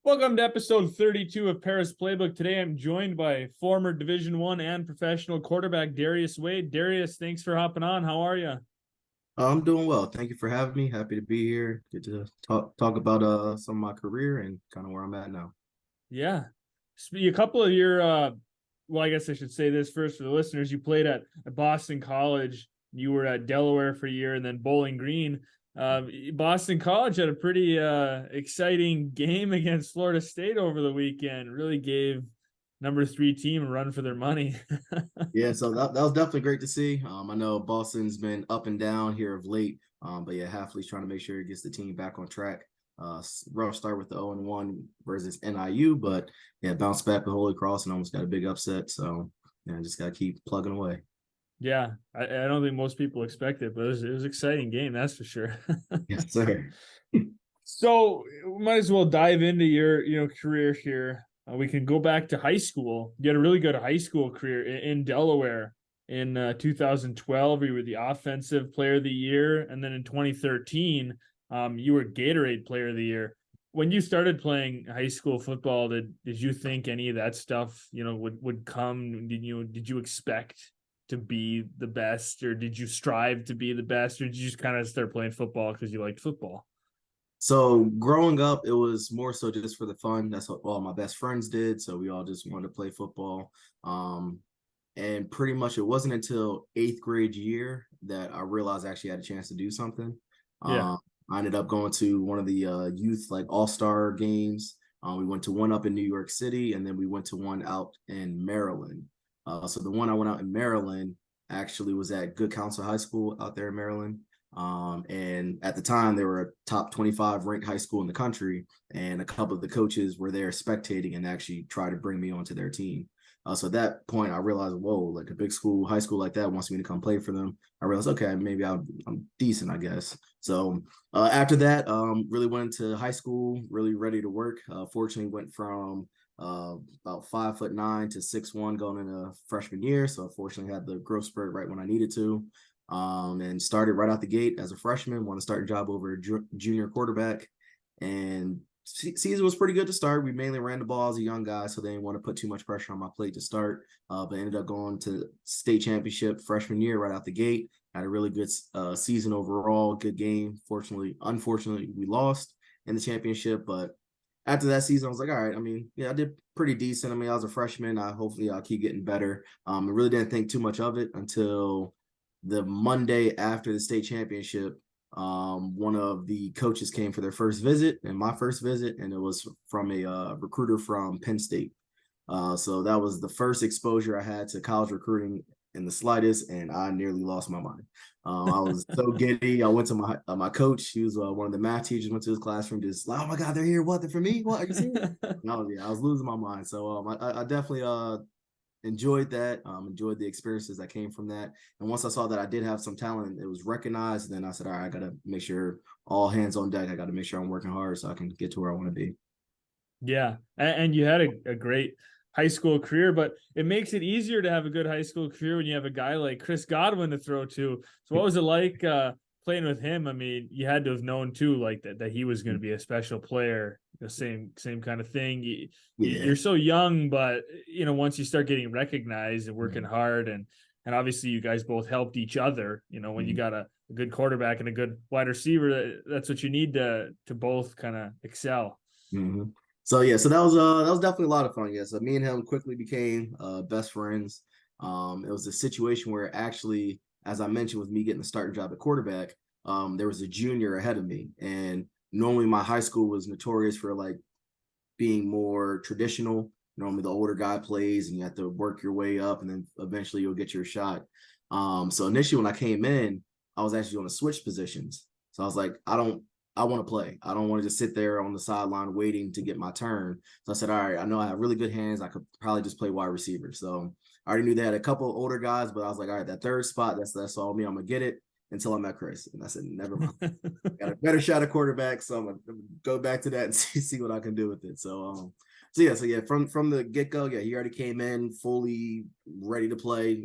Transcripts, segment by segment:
Welcome to episode 32 of Pera's Playbook. Today I'm joined by former Division I and professional quarterback Darius Wade. Darius, thanks for hopping on. How are you? I'm doing well. Thank you for having me. Happy to be here. Get to talk about some of my career and kind of where I'm at now. Yeah. A couple of your well, I guess I should say this first for the listeners. You played at Boston College. You were at Delaware for a year and then Bowling Green. Boston College had a pretty exciting game against Florida State over the weekend. Really gave number 3 team a run for their money. Yeah, so that was definitely great to see. I know Boston's been up and down here of late, but yeah, Hafley's trying to make sure he gets the team back on track. Rough start with the 0-1 versus NIU, but yeah, bounced back with Holy Cross and almost got a big upset. So yeah, just got to keep plugging away. Yeah, I don't think most people expect it, but it was an exciting game, that's for sure. Yes, sir. So we might as well dive into your career here. We can go back to high school. You had a really good high school career in Delaware. In 2012, you were the offensive player of the year, and then in 2013, you were Gatorade player of the year. When you started playing high school football, did you think any of that stuff would come? Did you expect to be the best, or did you strive to be the best, or did you just kind of start playing football because you liked football? So growing up, it was more so just for the fun. That's what all my best friends did. So we all just wanted to play football. And pretty much it wasn't until eighth grade year that I realized I actually had a chance to do something. Yeah. I ended up going to one of the youth like all-star games. We went to one up in New York City, and then we went to one out in Maryland. So the one I went out in Maryland actually was at Good Counsel High School out there in Maryland. And at the time, they were a top 25 ranked high school in the country, and a couple of the coaches were there spectating and actually tried to bring me onto their team. So at that point, I realized, whoa, like a big school, high school like that wants me to come play for them. I realized, okay, maybe I'm decent, I guess. So after that, really went into high school, really ready to work. Fortunately, went from about 5'9" to 6'1" going into freshman year. So fortunately, had the growth spurt right when I needed to. And started right out the gate as a freshman. Want to start a job over a junior quarterback, and season was pretty good to start. We mainly ran the ball as a young guy, so they didn't want to put too much pressure on my plate to start. But ended up going to state championship freshman year right out the gate. Had a really good season overall, good game. Unfortunately, we lost in the championship, but after that season, I was like, all right. I mean, yeah, I did pretty decent. I mean, I was a freshman. Hopefully I'll keep getting better. I really didn't think too much of it until the Monday after the state championship. One of the coaches came for their first visit and my first visit, and it was from a recruiter from Penn State. So that was the first exposure I had to college recruiting in the slightest, and I nearly lost my mind. I was so giddy. I went to my coach. He was one of the math teachers. Went to his classroom, just like, oh my God, they're here. What? They're for me? What? Are you serious? No, yeah, I was losing my mind. So I definitely enjoyed that, enjoyed the experiences that came from that. And once I saw that I did have some talent, it was recognized. And then I said, all right, I got to make sure all hands on deck. I got to make sure I'm working hard so I can get to where I want to be. Yeah. And you had a great high school career, but it makes it easier to have a good high school career when you have a guy like Chris Godwin to throw to. So what was it like playing with him? I mean, you had to have known too, like that he was going to be a special player. The same kind of thing. Yeah. You're so young, but once you start getting recognized and working hard, and obviously you guys both helped each other. When you got a good quarterback and a good wide receiver, that's what you need to both kind of excel. Mm-hmm. So yeah, so that was definitely a lot of fun. Yeah, so me and him quickly became best friends. It was a situation where actually, as I mentioned, with me getting the starting job at quarterback, there was a junior ahead of me, and normally my high school was notorious for like being more traditional. Normally the older guy plays and you have to work your way up, and then eventually you'll get your shot. So initially when I came in, I was actually going to switch positions. So I was like, I want to play. I don't want to just sit there on the sideline waiting to get my turn. So I said, all right, I know I have really good hands. I could probably just play wide receiver. So I already knew they had a couple of older guys, but I was like, all right, that third spot, that's all me. I'm going to get it until I met Chris. And I said, never mind. Got a better shot at quarterback. So I'm going to go back to that and see what I can do with it. So So from the get go, yeah, he already came in fully ready to play.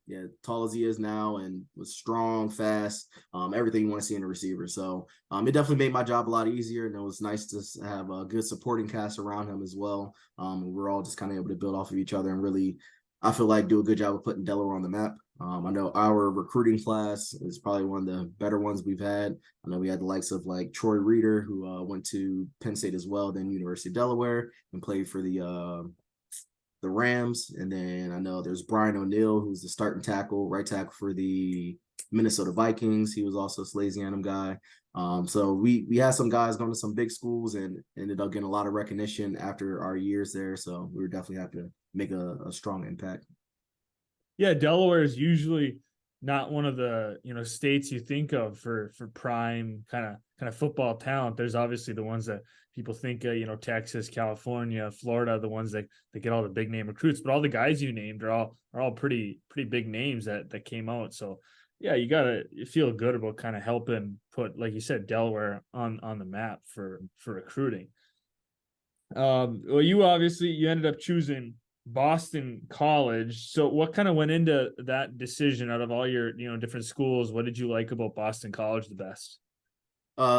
Yeah, tall as he is now, and was strong, fast, everything you want to see in a receiver. So it definitely made my job a lot easier, and it was nice to have a good supporting cast around him as well. We're all just kind of able to build off of each other and really, I feel like, do a good job of putting Delaware on the map. I know our recruiting class is probably one of the better ones we've had. I know we had the likes of like Troy Reeder, who went to Penn State as well, then University of Delaware, and played for the Rams. And then I know there's Brian O'Neill, who's the starting tackle, right tackle for the Minnesota Vikings. He was also a Salesianum guy. So we had some guys going to some big schools and ended up getting a lot of recognition after our years there. So we were definitely happy to make a strong impact. Yeah, Delaware is usually not one of the states you think of for prime kind of football talent. There's obviously the ones that people think of, Texas, California, Florida, the ones that get all the big name recruits. But all the guys you named are all pretty big names that came out. So yeah, you gotta feel good about kind of helping put, like you said, Delaware on the map for recruiting. Well, you ended up choosing Boston College. So what kind of went into that decision out of all your, different schools? What did you like about Boston College the best?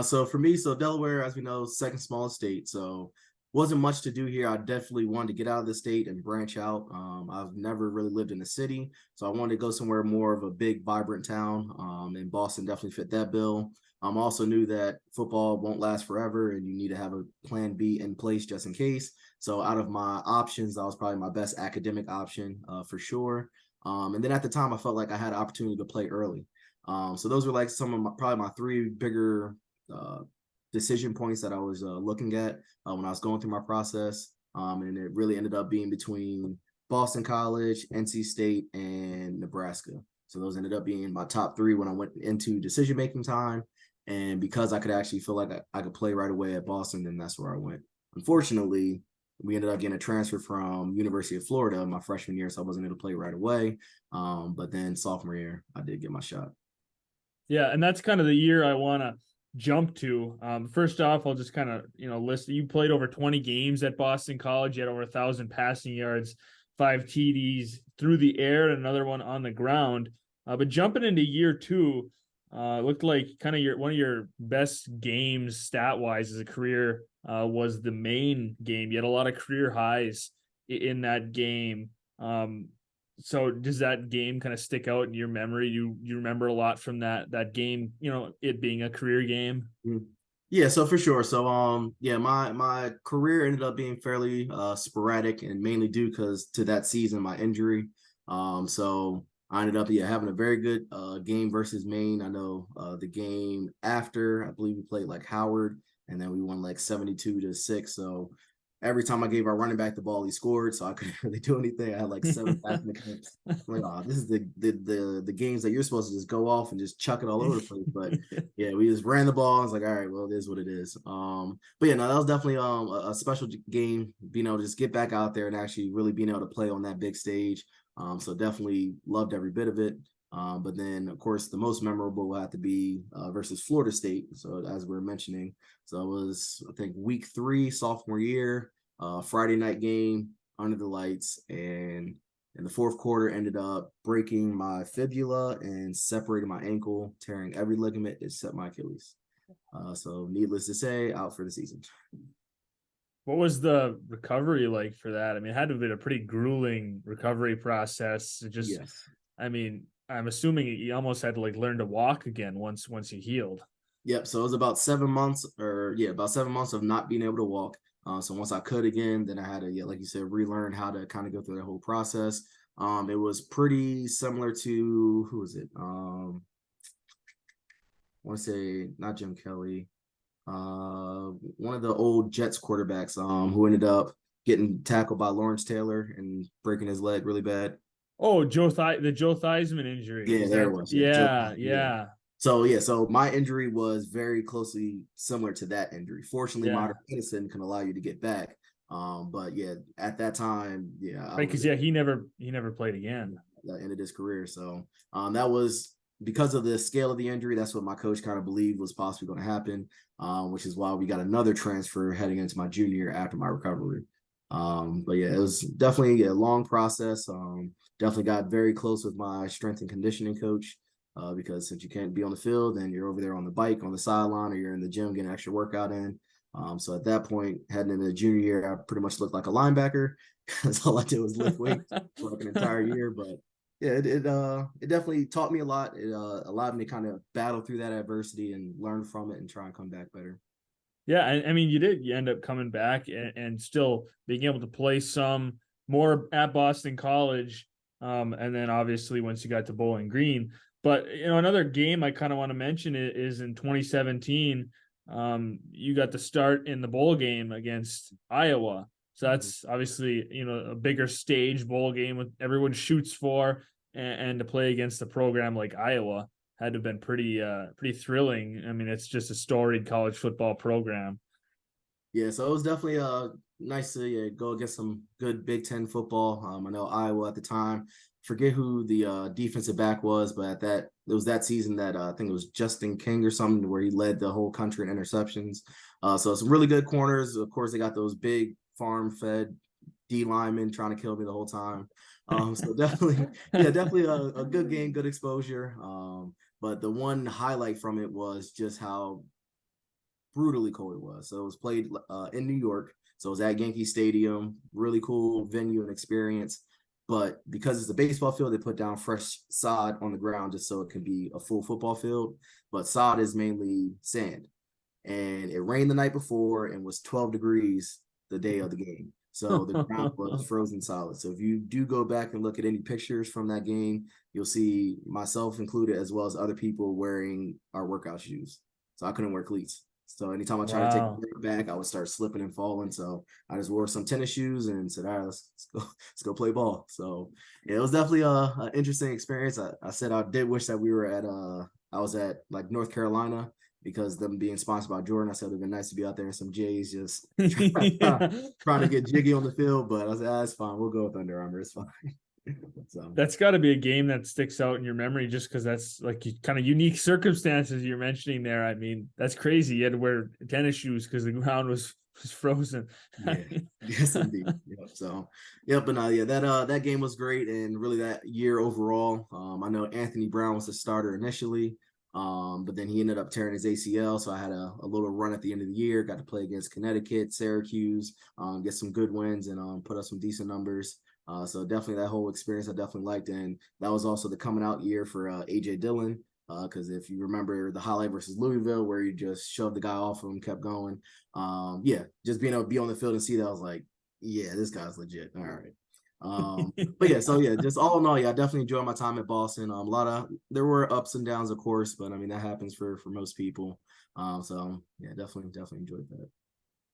So for me, so Delaware, as we know, second smallest state. So wasn't much to do here. I definitely wanted to get out of the state and branch out. I've never really lived in a city, so I wanted to go somewhere more of a big, vibrant town. And Boston definitely fit that bill. Also knew that football won't last forever, and you need to have a plan B in place just in case. So out of my options, that was probably my best academic option for sure. And then at the time, I felt like I had an opportunity to play early. So those were like some of probably my three bigger uh, decision points that I was looking at when I was going through my process. And it really ended up being between Boston College, NC State, and Nebraska. So those ended up being my top three when I went into decision making time. And because I could actually feel like I could play right away at Boston, then that's where I went. Unfortunately, we ended up getting a transfer from University of Florida my freshman year, so I wasn't able to play right away. But then sophomore year, I did get my shot. Yeah, and that's kind of the year I want to jump to. First off, I'll just kind of list. You played over 20 games at Boston College. You had over 1,000 passing yards, 5 TDs through the air, and another one on the ground. But jumping into year two, looked like kind of one of your best games stat wise as a career was the Maine game. You had a lot of career highs in that game. So does that game kind of stick out in your memory? You remember a lot from that game, it being a career game? Yeah, so for sure. So yeah, my career ended up being fairly sporadic and mainly due because to that season my injury. So I ended up having a very good game versus Maine. I know the game after, I believe we played like Howard, and then we won like 72-6. So every time I gave our running back the ball, he scored. So I couldn't really do anything. I had like 7 passing attempts. I'm like, oh, this is the games that you're supposed to just go off and just chuck it all over the place. But yeah, we just ran the ball. I was like, all right, well, it is what it is. But yeah, no, that was definitely a special game, being able to just get back out there and actually really being able to play on that big stage. So definitely loved every bit of it. But then, of course, the most memorable will have to be versus Florida State. So as we are mentioning, so it was, I think, week 3, sophomore year, Friday night game under the lights. And in the fourth quarter, ended up breaking my fibula and separating my ankle, tearing every ligament except my Achilles. So needless to say, out for the season. What was the recovery like for that? I mean, it had to have been a pretty grueling recovery process. Yes. I mean, I'm assuming you almost had to like learn to walk again once you healed. Yep. So it was about 7 months, about 7 months of not being able to walk. So once I could again, then I had to, like you said, relearn how to kind of go through that whole process. It was pretty similar to, who was it? I want to say not Jim Kelly, one of the old Jets quarterbacks, who ended up getting tackled by Lawrence Taylor and breaking his leg really bad. Oh, the Joe Theismann injury. Yeah, Is there that it was. Yeah, yeah, yeah. yeah, So my injury was very closely similar to that injury. Fortunately, yeah. modern medicine can allow you to get back. But yeah, at that time, yeah, I Right, was because yeah, he never played again. the end of his career. So that was because of the scale of the injury. That's what my coach kind of believed was possibly going to happen, which is why we got another transfer heading into my junior year after my recovery. But yeah, it was definitely a long process. Definitely got very close with my strength and conditioning coach. Because since you can't be on the field, then you're over there on the bike on the sideline, or you're in the gym getting extra workout in. So at that point, heading into the junior year, I pretty much looked like a linebacker because all I did was lift weights for like an entire year. But yeah, it definitely taught me a lot. It allowed me to kind of battle through that adversity and learn from it and try and come back better. Yeah, I mean, you end up coming back and still being able to play some more at Boston College, and then obviously once you got to Bowling Green. But another game I kind of want to mention is in 2017. You got to start in the bowl game against Iowa, so that's obviously a bigger stage bowl game with everyone shoots for, and to play against a program like Iowa had to have been pretty thrilling. I mean, it's just a storied college football program. Yeah, so it was definitely nice to go against some good Big Ten football. I know Iowa at the time. Forget who the defensive back was, but it was that season that I think it was Justin King or something, where he led the whole country in interceptions. So some really good corners. Of course, they got those big farm-fed D linemen trying to kill me the whole time. So definitely, yeah, definitely a good game, good exposure. But the one highlight from it was just how brutally cold it was. So it was played in New York. So it was at Yankee Stadium, really cool venue and experience. But because it's a baseball field, they put down fresh sod on the ground just so it can be a full football field. But sod is mainly sand. And it rained the night before and was 12 degrees the day of the game. So the ground was frozen solid. So if you do go back and look at any pictures from that game, you'll see myself included, as well as other people wearing our workout shoes. So I couldn't wear cleats. So anytime I tried to take a Wow. break back, I would start slipping and falling. So I just wore some tennis shoes and said, all right, let's go play ball. So yeah, it was definitely a interesting experience. I said I did wish that we were at I was at like North Carolina, because them being sponsored by Jordan. I said it'd been nice to be out there in some J's, just Yeah. trying to get jiggy on the field. But I said, it's fine. We'll go with Under Armour. It's fine. So That's got to be a game that sticks out in your memory just because that's like kind of unique circumstances you're mentioning there. I mean, that's crazy. You had to wear tennis shoes because the ground was frozen. yeah, yes indeed. Yep. So yeah, but no, yeah, that game was great, and really that year overall. I know Anthony Brown was the starter initially. But then he ended up tearing his ACL. So I had a little run at the end of the year, got to play against Connecticut, Syracuse, get some good wins, and put up some decent numbers. So definitely that whole experience I definitely liked. And that was also the coming out year for AJ Dillon. Because if you remember the highlight versus Louisville, where you just shoved the guy off him, kept going. Yeah, just being able to be on the field and see that, I was like, yeah, this guy's legit. All right. But yeah, so yeah, just all in all, yeah, I definitely enjoyed my time at Boston. There were ups and downs, of course, but I mean that happens for most people. So yeah, definitely enjoyed that.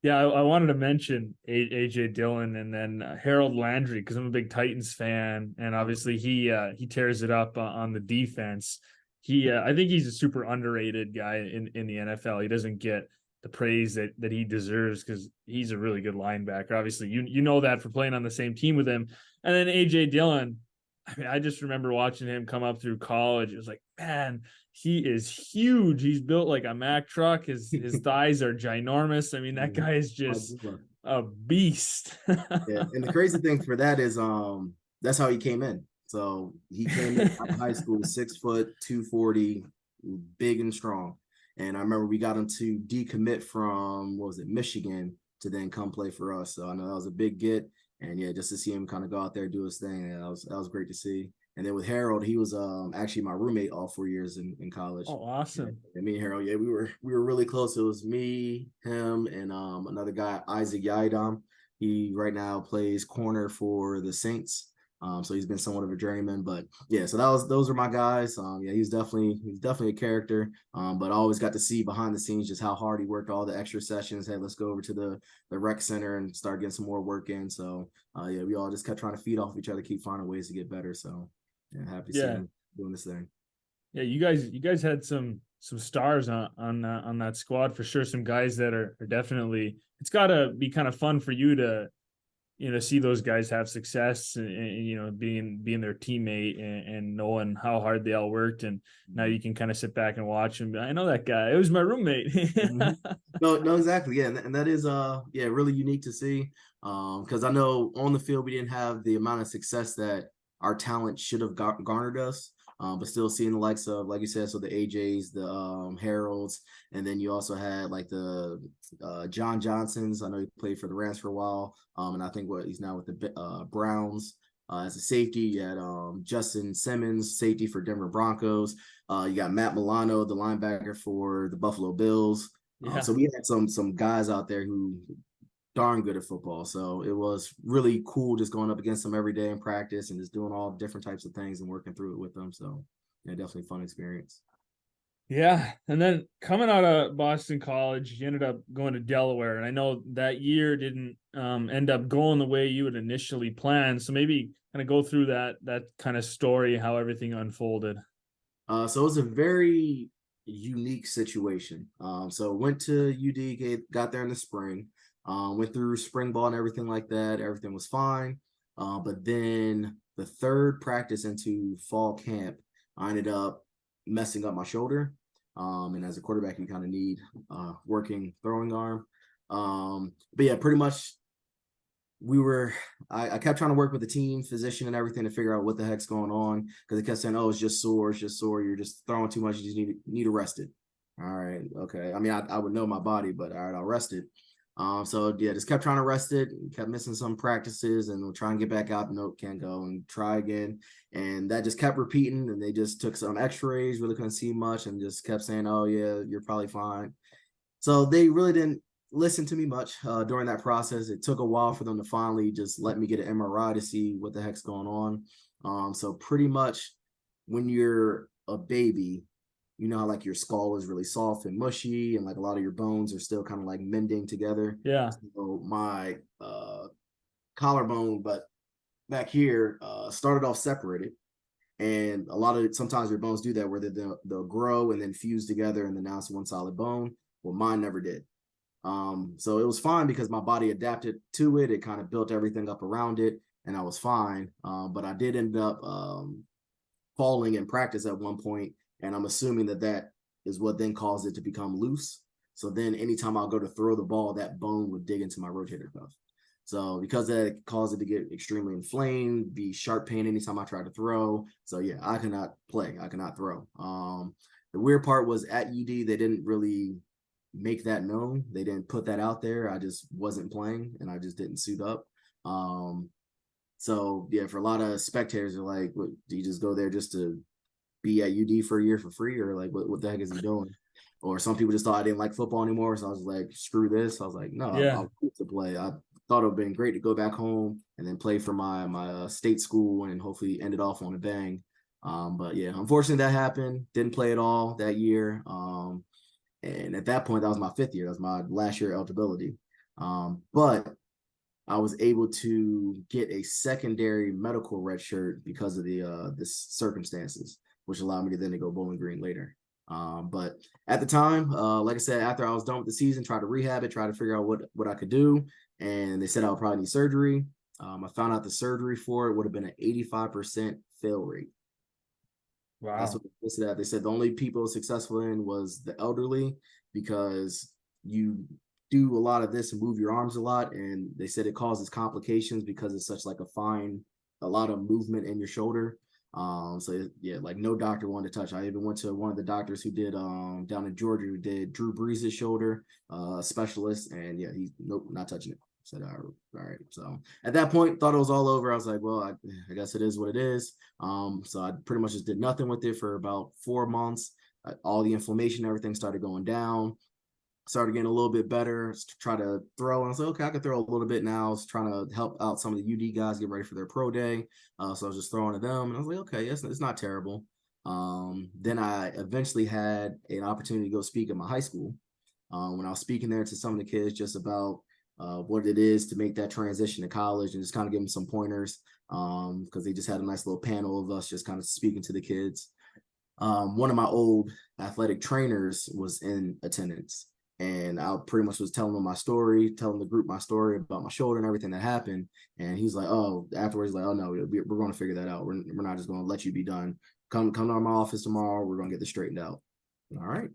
Yeah, I wanted to mention AJ Dillon and then Harold Landry because I'm a big Titans fan, and obviously he tears it up on the defense. I think he's a super underrated guy in the NFL. He doesn't get the praise that he deserves because he's a really good linebacker. Obviously, you know that for playing on the same team with him. And then AJ Dillon, I mean, I just remember watching him come up through college. It was like, man, he is huge. He's built like a Mack truck. His thighs are ginormous. I mean, that guy is just a beast. Yeah, and the crazy thing for that is that's how he came in. So he came in out of high school 6 foot 240, big and strong. And I remember we got him to decommit from, what was it, Michigan, to then come play for us. So I know that was a big get. And yeah, just to see him kind of go out there, do his thing, yeah, that was great to see. And then with Harold, he was actually my roommate all 4 years in college. Oh, Yeah, awesome. and me and Harold, yeah, we were really close. It was me, him, and another guy, Isaac Yaidam. He right now plays corner for the Saints. So he's been somewhat of a journeyman, but yeah, so those are my guys. Yeah, he's definitely a character. But I always got to see behind the scenes just how hard he worked, all the extra sessions. Hey, let's go over to the rec center and start getting some more work in. So yeah, we all just kept trying to feed off each other, keep finding ways to get better. So yeah, happy to see Yeah. him doing this thing. Yeah, you guys had some stars on that squad for sure. Some guys that are definitely, it's gotta be kind of fun for you to see those guys have success and being their teammate and knowing how hard they all worked. And now you can kind of sit back and watch and be, I know that guy. It was my roommate. Mhm. No, no, exactly. Yeah, and that is yeah, really unique to see. Because I know on the field we didn't have the amount of success that our talent should have garnered us. But still seeing the likes of, like you said, so the AJs, the Heralds, and then you also had like the John Johnsons. I know he played for the Rams for a while. And I think he's now with the Browns. As a safety, you had Justin Simmons, safety for Denver Broncos. You got Matt Milano, the linebacker for the Buffalo Bills. Yeah. So we had some guys out there who darn good at football. So it was really cool just going up against them every day in practice and just doing all different types of things and working through it with them. So yeah, definitely a fun experience. Yeah. And then coming out of Boston College, you ended up going to Delaware. And I know that year didn't end up going the way you had initially planned. So maybe kind of go through that kind of story, how everything unfolded. So it was a very unique situation. So went to UD, got there in the spring, went through spring ball and everything like that. Everything was fine. But then the third practice into fall camp, I ended up messing up my shoulder. And as a quarterback, you kind of need working throwing arm. But yeah, pretty much I kept trying to work with the team physician and everything to figure out what the heck's going on, because they kept saying, oh, it's just sore, you're just throwing too much, you just need to rest it. All right, okay. I mean, I would know my body, but all right, I'll rest it. So yeah, just kept trying to rest it, kept missing some practices, and we'll try and get back out. Nope, can't go, and try again. And that just kept repeating, and they just took some x-rays, really couldn't see much, and just kept saying, oh yeah, you're probably fine. So they really didn't listen to me much during that process. It took a while for them to finally just let me get an MRI to see what the heck's going on. So pretty much when you're a baby, you know how like your skull is really soft and mushy, and like a lot of your bones are still kind of like mending together. Yeah. So my collarbone, but back here, started off separated. And a lot of sometimes your bones do that where they'll grow and then fuse together, and then now it's one solid bone. Well, mine never did. So it was fine because my body adapted to it. It kind of built everything up around it, and I was fine. But I did end up falling in practice at one point, and I'm assuming that is what then caused it to become loose. So then anytime I'll go to throw the ball, that bone would dig into my rotator cuff. So because that caused it to get extremely inflamed, be sharp pain anytime I tried to throw. So yeah, I cannot play. I cannot throw. The weird part was at UD, they didn't really make that known. They didn't put that out there. I just wasn't playing, and I just didn't suit up. So yeah, for a lot of spectators, are like, what, do you just go there just to be at UD for a year for free, or like what the heck is he doing? Or some people just thought I didn't like football anymore, so I was like, screw this. I was like, no, Yeah. I'll to play. I thought it would have been great to go back home and then play for my state school and hopefully end it off on a bang. But yeah, unfortunately that happened. Didn't play at all that year. And at that point, that was my fifth year. That was my last year eligibility. But I was able to get a secondary medical red shirt because of the circumstances, which allowed me to then to go Bowling Green later. But at the time, like I said, after I was done with the season, tried to rehab it, tried to figure out what I could do, and they said I would probably need surgery. I found out the surgery for it would have been an 85% fail rate. That's Wow. what they listed at. They said the only people successful in was the elderly, because you do a lot of this and move your arms a lot, and they said it causes complications because it's such like a lot of movement in your shoulder. So yeah, like no doctor wanted to touch. I even went to one of the doctors who did down in Georgia, who did Drew Brees' shoulder, specialist, and yeah, he's nope, not touching it. Said, all right. So at that point, thought it was all over. I was like, well, I guess it is what it is. So I pretty much just did nothing with it for about 4 months. All the inflammation, everything started going down. Started getting a little bit better. Try to throw, and I was like, okay, I can throw a little bit now. I was trying to help out some of the UD guys get ready for their pro day. So I was just throwing to them, and I was like, okay, it's not terrible. Then I eventually had an opportunity to go speak at my high school. When I was speaking there to some of the kids just about what it is to make that transition to college, and just kind of give them some pointers, because they just had a nice little panel of us just kind of speaking to the kids. One of my old athletic trainers was in attendance, And I pretty much was telling him my story, telling the group my story about my shoulder and everything that happened. And he's like, oh, afterwards, like, oh no, we're going to figure that out. We're not just going to let you be done. Come to my office tomorrow. We're going to get this straightened out. All right.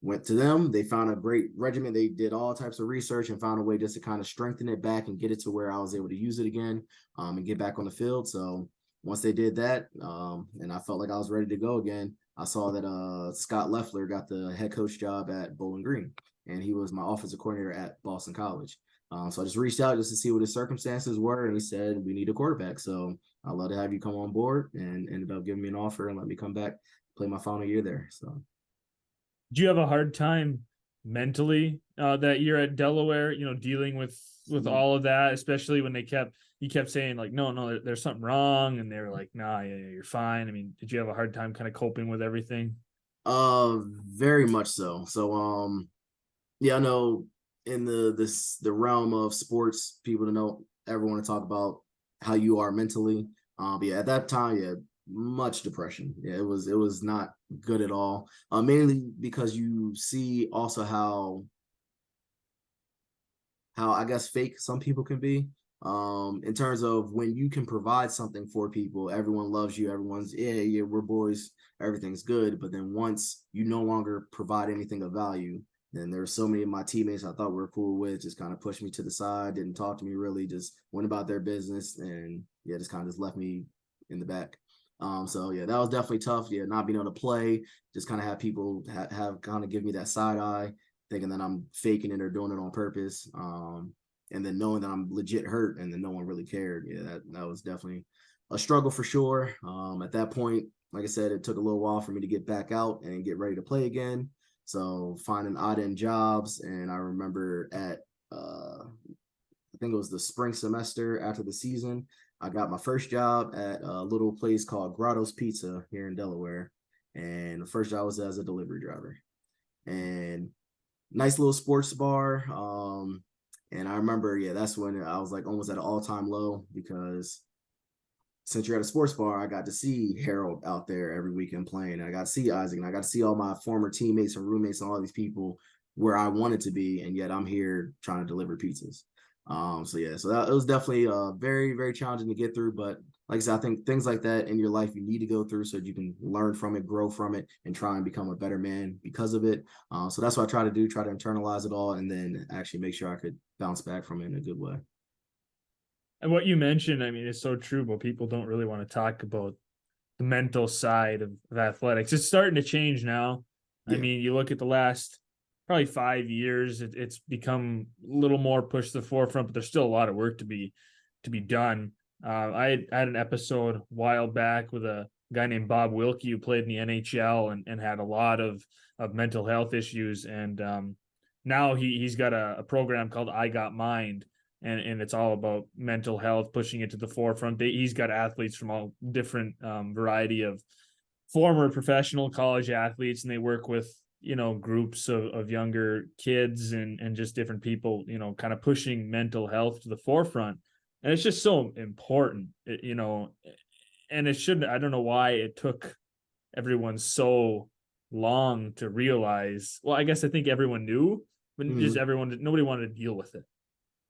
Went to them. They found a great regimen. They did all types of research and found a way just to kind of strengthen it back and get it to where I was able to use it again, and get back on the field. So once they did that, and I felt like I was ready to go again, I saw that Scott Leffler got the head coach job at Bowling Green, and he was my offensive coordinator at Boston College. So I just reached out just to see what his circumstances were, and he said, we need a quarterback. So I'd love to have you come on board, and ended up giving me an offer and let me come back, play my final year there. So Did you have a hard time mentally that year at Delaware, dealing with all of that, especially when you kept saying like, no, there's something wrong. And they were like, nah, yeah, you're fine. I mean, did you have a hard time kind of coping with everything? very much so. So yeah, I know in the realm of sports, people to know everyone to talk about how you are mentally. But yeah, at that time, yeah, much depression. Yeah, it was not good at all. Mainly because you see also how I guess fake some people can be. In terms of when you can provide something for people, everyone loves you, everyone's, yeah, we're boys, everything's good. But then once you no longer provide anything of value, then there's so many of my teammates I thought we were cool with just kind of pushed me to the side, didn't talk to me really, just went about their business, and yeah, just kind of just left me in the back. So yeah, that was definitely tough. Yeah, not being able to play, just kind of have people have kind of give me that side eye, thinking that I'm faking it or doing it on purpose. And then knowing that I'm legit hurt, and then no one really cared. Yeah, that was definitely a struggle for sure. At that point, like I said, it took a little while for me to get back out and get ready to play again. So finding odd end jobs, and I remember at I think it was the spring semester after the season, I got my first job at a little place called Grotto's Pizza here in Delaware, and the first job was as a delivery driver. And nice little sports bar. And I remember, yeah, that's when I was like almost at an all-time low, because since you're at a sports bar, I got to see Harold out there every weekend playing. And I got to see Isaac, and I got to see all my former teammates and roommates and all these people where I wanted to be, and yet I'm here trying to deliver pizzas. So yeah, so that it was definitely very, very challenging to get through. But like I said, I think things like that in your life you need to go through so that you can learn from it, grow from it, and try and become a better man because of it. So that's what I try to do, try to internalize it all, and then actually make sure I could bounce back from it in a good way. And what you mentioned, I mean, is so true, but people don't really want to talk about the mental side of athletics. It's starting to change now. I Yeah. mean, you look at the last probably 5 years, it's become a little more pushed to the forefront, but there's still a lot of work to be done. I had an episode a while back with a guy named Bob Wilkie who played in the NHL and had a lot of mental health issues. And now he's got a program called I Got Mind, and it's all about mental health, pushing it to the forefront. He's got athletes from all different variety of former professional college athletes, and they work with groups of younger kids and just different people, kind of pushing mental health to the forefront. And it's just so important, and it shouldn't. I don't know why it took everyone so long to realize. Well, I guess I think everyone knew, but just Mhm. everyone, nobody wanted to deal with it.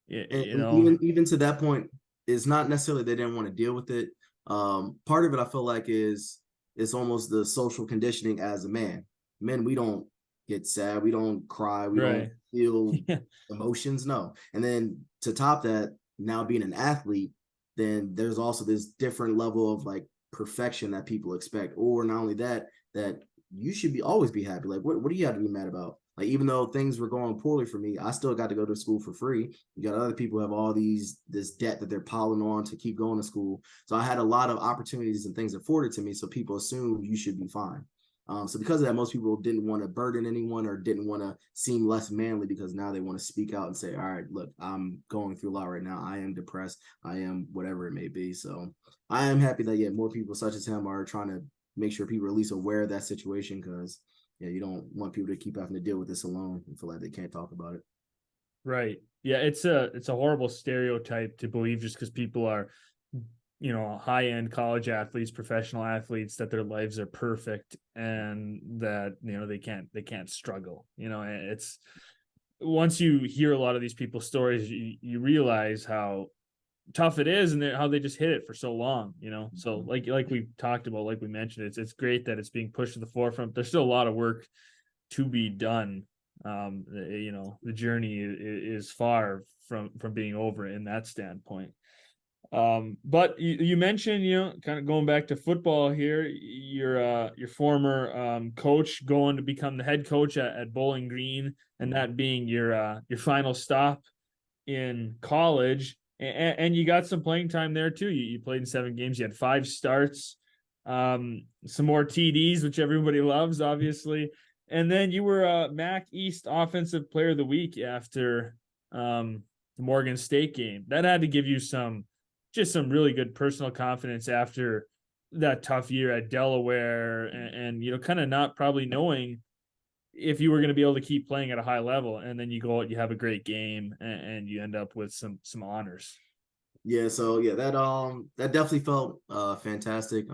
you, you And know even to that point, it's not necessarily they didn't want to deal with it. Part of it I feel like is it's almost the social conditioning as a man. Men, we don't get sad, we don't cry, we don't Right. feel Yeah. emotions, no. And then to top that, now being an athlete, then there's also this different level of like perfection that people expect. Or not only that, that you should be always be happy. Like what do you have to be mad about? Like even though things were going poorly for me, I still got to go to school for free. You got other people who have all this debt that they're piling on to keep going to school. So I had a lot of opportunities and things afforded to me. So people assume you should be fine. So because of that, most people didn't want to burden anyone or didn't want to seem less manly, because now they want to speak out and say, all right, look, I'm going through a lot right now. I am depressed. I am whatever it may be. So I am happy that, yeah, more people such as him are trying to make sure people are at least aware of that situation, because yeah, you don't want people to keep having to deal with this alone and feel like they can't talk about it. Right. Yeah, it's a horrible stereotype to believe just because people are, high end college athletes, professional athletes, that their lives are perfect and that they can't struggle. It's once you hear a lot of these people's stories, you realize how tough it is and how they just hit it for so long, you know. So like we talked about, like we mentioned, it's great that it's being pushed to the forefront. There's still a lot of work to be done. You know, the journey is far from being over in that standpoint. But you mentioned, you know, kind of going back to football here, your former coach going to become the head coach at Bowling Green, and that being your final stop in college, and you got some playing time there too. You played in 7 games, you had 5 starts, some more TDs, which everybody loves, obviously. And then you were a MAC East Offensive Player of the Week after the Morgan State game. That had to give you some really good personal confidence after that tough year at Delaware, and you know, kind of not probably knowing if you were going to be able to keep playing at a high level, and then you go out, you have a great game, and you end up with some honors. Yeah, so yeah, that definitely felt fantastic.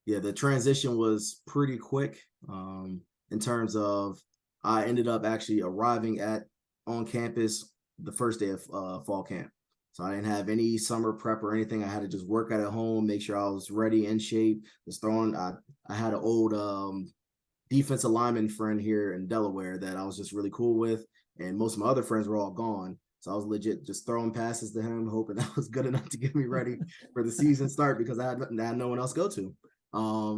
Yeah, the transition was pretty quick in terms of I ended up actually arriving on campus the first day of fall camp. So I didn't have any summer prep or anything. I had to just work out at home, make sure I was ready, in shape. I had an old defensive lineman friend here in Delaware that I was just really cool with, and most of my other friends were all gone. So I was legit just throwing passes to him, hoping that was good enough to get me ready for the season start because I had no one else to go to.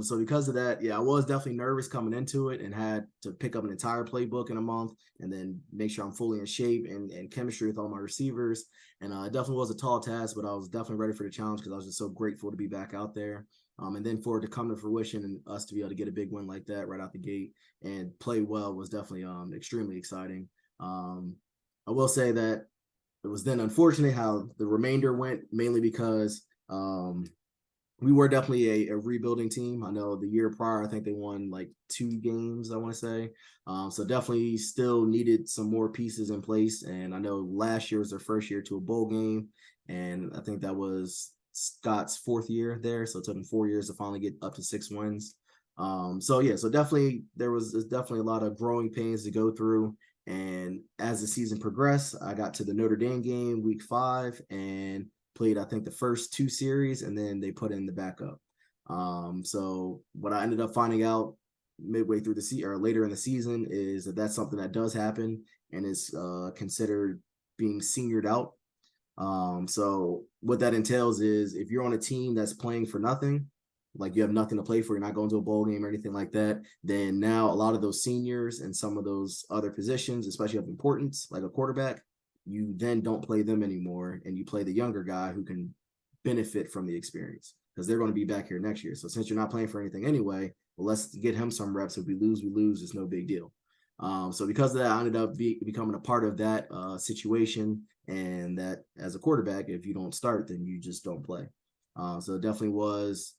So because of that, yeah, I was definitely nervous coming into it and had to pick up an entire playbook in a month and then make sure I'm fully in shape and chemistry with all my receivers. And it definitely was a tall task, but I was definitely ready for the challenge because I was just so grateful to be back out there. And then for it to come to fruition and us to be able to get a big win like that right out the gate and play well was definitely extremely exciting. I will say that it was then unfortunate how the remainder went, mainly because we were definitely a rebuilding team. I know the year prior, I think they won like 2 games, I want to say. So definitely still needed some more pieces in place. And I know last year was their first year to a bowl game. And I think that was Scott's 4th year there. So it took him 4 years to finally get up to 6 wins. So yeah, so definitely there's definitely a lot of growing pains to go through. And as the season progressed, I got to the Notre Dame game week 5 and played, I think, the first 2 series, and then they put in the backup. So what I ended up finding out midway through the season or later in the season is that that's something that does happen and is considered being seniored out. So what that entails is if you're on a team that's playing for nothing, like you have nothing to play for, you're not going to a bowl game or anything like that, then now a lot of those seniors and some of those other positions, especially of importance, like a quarterback, you then don't play them anymore and you play the younger guy who can benefit from the experience because they're going to be back here next year. So since you're not playing for anything anyway, well, let's get him some reps. If we lose, we lose. It's no big deal. So because of that, I ended up becoming a part of that situation, and that as a quarterback, if you don't start, then you just don't play. So it definitely was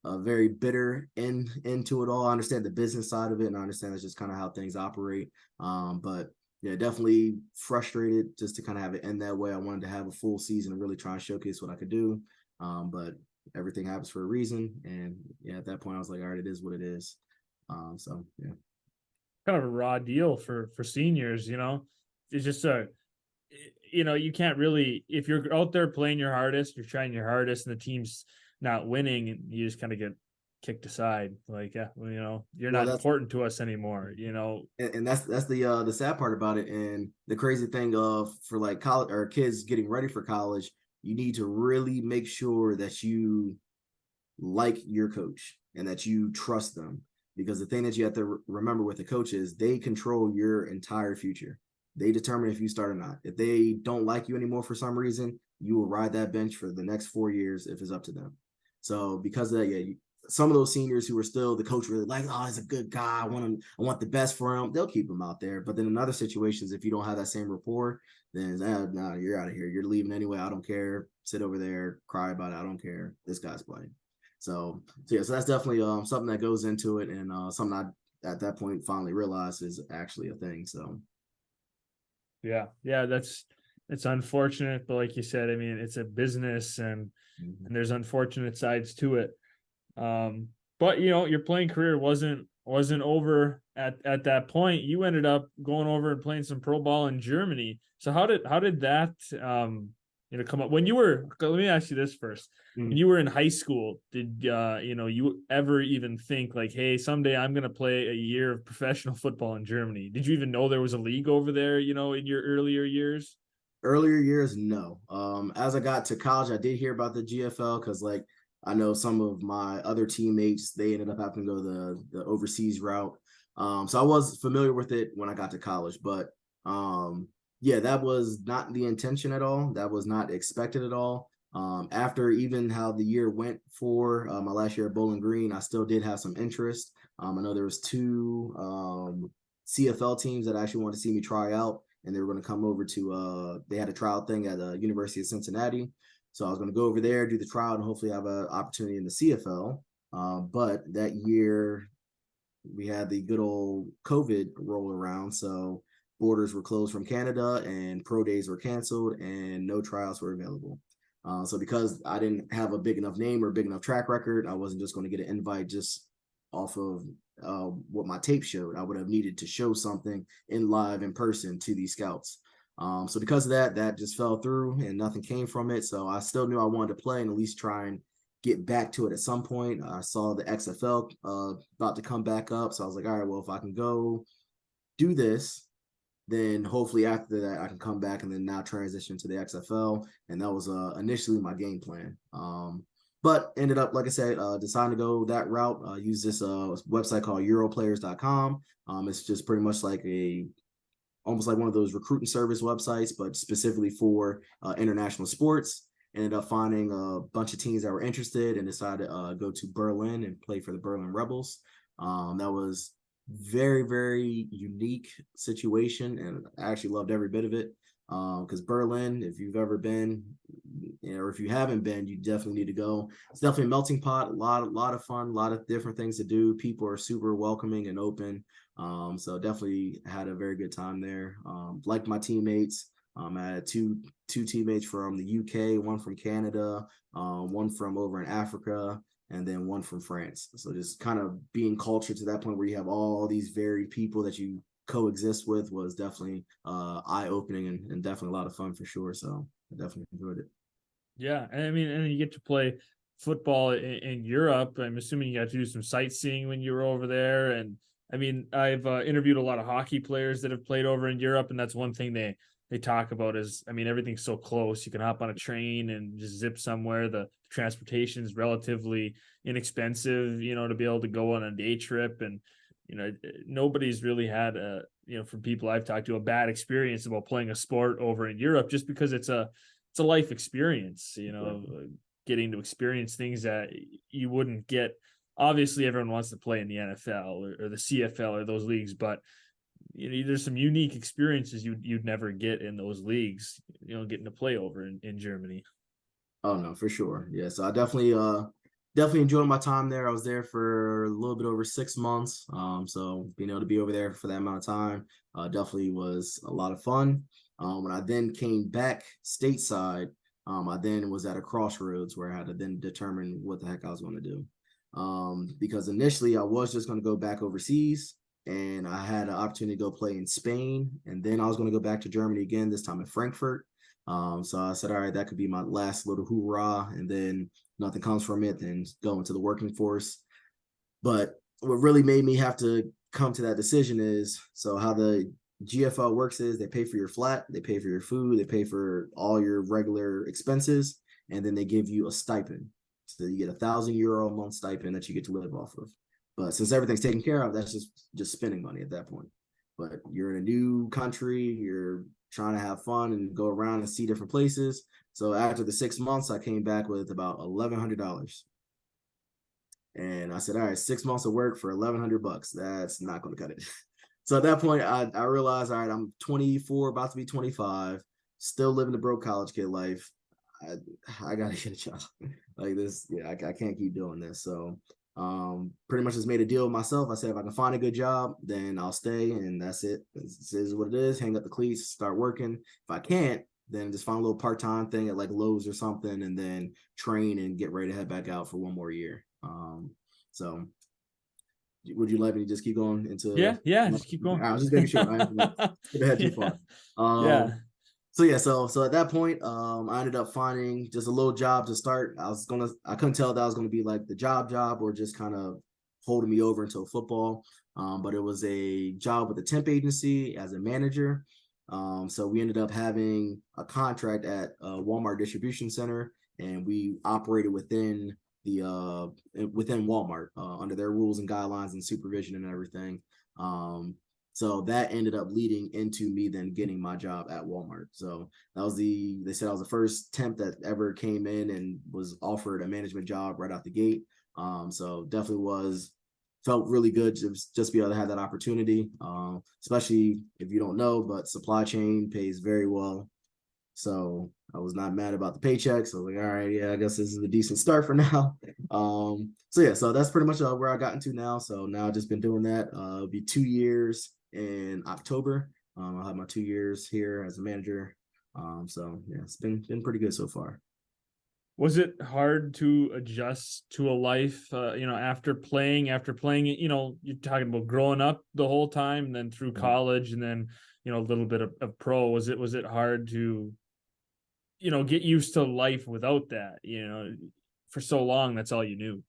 a very bitter into it all. I understand the business side of it, and I understand that's just kind of how things operate. But yeah, definitely frustrated just to kind of have it end that way. I wanted to have a full season and really try and showcase what I could do. But everything happens for a reason. And yeah, at that point, I was like, all right, it is what it is. So yeah. Kind of a raw deal for seniors, you know. It's just you know, you can't really, if you're out there playing your hardest, you're trying your hardest, and the team's not winning, and you just kind of get kicked aside. Like, yeah, well, you know, you're Well, not that's important to us anymore. You know, and that's the sad part about it. And the crazy thing of for like college or kids getting ready for college, you need to really make sure that you like your coach and that you trust them, because the thing that you have to remember with the coach is they control your entire future. They determine if you start or not. If they don't like you anymore for some reason, you will ride that bench for the next 4 years if it's up to them. So because of that, yeah, some of those seniors who are still the coach really like, oh, he's a good guy. I want the best for him. They'll keep him out there. But then in other situations, if you don't have that same rapport, then no, you're out of here. You're leaving anyway. I don't care. Sit over there, cry about it. I don't care. This guy's playing. So yeah, so that's definitely something that goes into it, and something I at that point finally realized is actually a thing. So yeah, it's unfortunate, but like you said, I mean, it's a business, and there's unfortunate sides to it. But you know, your playing career wasn't wasn't over at that point. You ended up going over and playing some pro ball in Germany. So how did that come up when you were? Let me ask you this first. When Mm. you were in high school, did you ever even think like, hey, someday I'm gonna play a year of professional football in Germany? Did you even know there was a league over there, in your earlier years? Earlier years, no. As I got to college, I did hear about the GFL because, like, I know some of my other teammates, they ended up having to go the overseas route. So I was familiar with it when I got to college, but yeah, that was not the intention at all. That was not expected at all. After even how the year went for my last year at Bowling Green, I still did have some interest. I know there was two CFL teams that actually wanted to see me try out, and they were going to come over to they had a trial thing at the University of Cincinnati. So I was going to go over there, do the trial, and hopefully have an opportunity in the CFL. But that year we had the good old COVID roll around, so borders were closed from Canada and pro days were canceled and no trials were available. So because I didn't have a big enough name or big enough track record, I wasn't just going to get an invite just off of what my tape showed. I would have needed to show something in live in person to these scouts. So because of that, that just fell through and nothing came from it. So I still knew I wanted to play and at least try and get back to it at some point. I saw the XFL about to come back up. So I was like, all right, well, if I can go do this, then hopefully after that I can come back and then now transition to the XFL. And that was initially my game plan. But ended up, like I said, deciding to go that route. Use this website called Europlayers.com. It's just pretty much like almost like one of those recruiting service websites, but specifically for international sports. Ended up finding a bunch of teams that were interested and decided to go to Berlin and play for the Berlin Rebels. That was very, very unique situation, and I actually loved every bit of it. Because Berlin, if you've ever been, or if you haven't been, you definitely need to go. It's definitely a melting pot, a lot of fun, a lot of different things to do. People are super welcoming and open. So definitely had a very good time there. Liked my teammates. I had two teammates from the UK, one from Canada, one from over in Africa, and then one from France. So just kind of being cultured to that point where you have all these varied people that you coexist with was definitely eye-opening and definitely a lot of fun for sure. So I definitely enjoyed it. Yeah, and I mean, and you get to play football in Europe. I'm assuming you got to do some sightseeing when you were over there. And I mean, I've interviewed a lot of hockey players that have played over in Europe, and that's one thing they talk about is, I mean, everything's so close. You can hop on a train and just zip somewhere. The transportation is relatively inexpensive, to be able to go on a day trip. And nobody's really had from people I've talked to, a bad experience about playing a sport over in Europe, just because it's a life experience, getting to experience things that you wouldn't get. Obviously, everyone wants to play in the NFL or the CFL or those leagues, but there's some unique experiences you'd never get in those leagues, getting to play over in Germany. Oh no, for sure. Yeah. So I definitely enjoyed my time there. I was there for a little bit over 6 months. So being able to be over there for that amount of time definitely was a lot of fun. When I then came back stateside, I then was at a crossroads where I had to then determine what the heck I was going to do. Because initially I was just going to go back overseas, and I had an opportunity to go play in Spain, and then I was going to go back to Germany again, this time in Frankfurt. So I said, all right, that could be my last little hoorah, and then nothing comes from it, then go into the working force. But what really made me have to come to that decision is, so how the GFL works is they pay for your flat, they pay for your food, they pay for all your regular expenses, and then they give you a stipend. So you get €1,000 a month stipend that you get to live off of. But since everything's taken care of, that's just spending money at that point. But you're in a new country, you're trying to have fun and go around and see different places. So after the 6 months, I came back with about $1,100. And I said, all right, 6 months of work for $1,100. That's not going to cut it. So at that point, I realized, all right, I'm 24, about to be 25, still living the broke college kid life. I got to get a job like this. Yeah, I can't keep doing this. So pretty much just made a deal with myself. I said, if I can find a good job, then I'll stay, and that's it. This is what it is. Hang up the cleats, start working. If I can't, then just find a little part-time thing at like Lowe's or something, and then train and get ready to head back out for one more year. So would you like me to just keep going into? Yeah, just keep going. I was just making sure I didn't skip ahead too Yeah. far. Yeah. So yeah, so at that point, I ended up finding just a little job to start. I couldn't tell if that was gonna be like the job or just kind of holding me over until football. But it was a job with a temp agency as a manager. So we ended up having a contract at Walmart distribution center, and we operated within Walmart under their rules and guidelines and supervision and everything. So that ended up leading into me then getting my job at Walmart. So they said I was the first temp that ever came in and was offered a management job right out the gate. So definitely felt really good to just be able to have that opportunity, especially if you don't know, but supply chain pays very well. So I was not mad about the paycheck. So I was like, all right, yeah, I guess this is a decent start for now. So yeah, so that's pretty much where I got into now. So now I've just been doing that. It'll be 2 years in October. I'll have my 2 years here as a manager. So yeah, it's been pretty good so far. Was it hard to adjust to a life, after playing it, you're talking about growing up the whole time and then through college and then, a little bit of pro. Was it hard to, get used to life without that, for so long, that's all you knew.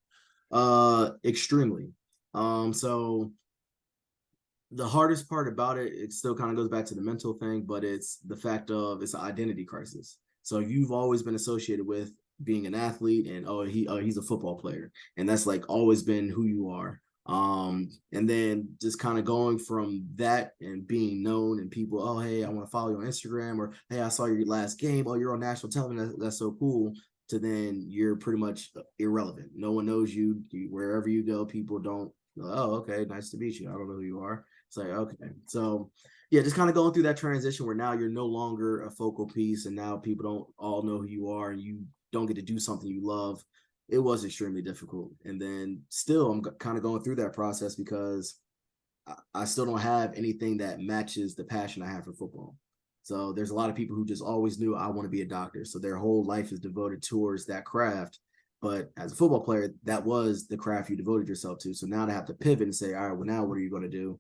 Extremely. So the hardest part about it still kind of goes back to the mental thing, but it's the fact of it's an identity crisis. So you've always been associated with being an athlete and he's a football player, and that's like always been who you are. And then just kind of going from that and being known and people, oh hey, I want to follow you on Instagram, or hey, I saw your last game, oh you're on national television, that's so cool. To then you're pretty much irrelevant. No one knows you wherever you go. People don't. Oh, okay, nice to meet you. I don't know who you are. It's like, okay. So yeah, just kind of going through that transition where now you're no longer a focal piece and now people don't all know who you are and you don't get to do something you love. It was extremely difficult. And then still I'm kind of going through that process because I still don't have anything that matches the passion I have for football. So there's a lot of people who just always knew I want to be a doctor. So their whole life is devoted towards that craft. But as a football player, that was the craft you devoted yourself to. So now to have to pivot and say, all right, well, now what are you going to do?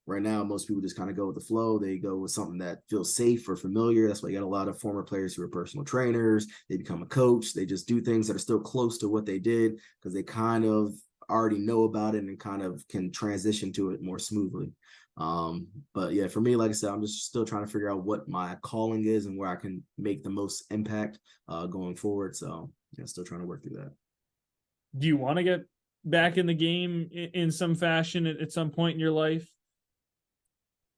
Right now, most people just kind of go with the flow. They go with something that feels safe or familiar. That's why you got a lot of former players who are personal trainers. They become a coach. They just do things that are still close to what they did because they kind of already know about it and kind of can transition to it more smoothly. But yeah, for me, like I said, I'm just still trying to figure out what my calling is and where I can make the most impact going forward. So yeah, still trying to work through that. Do you want to get back in the game in some fashion at some point in your life?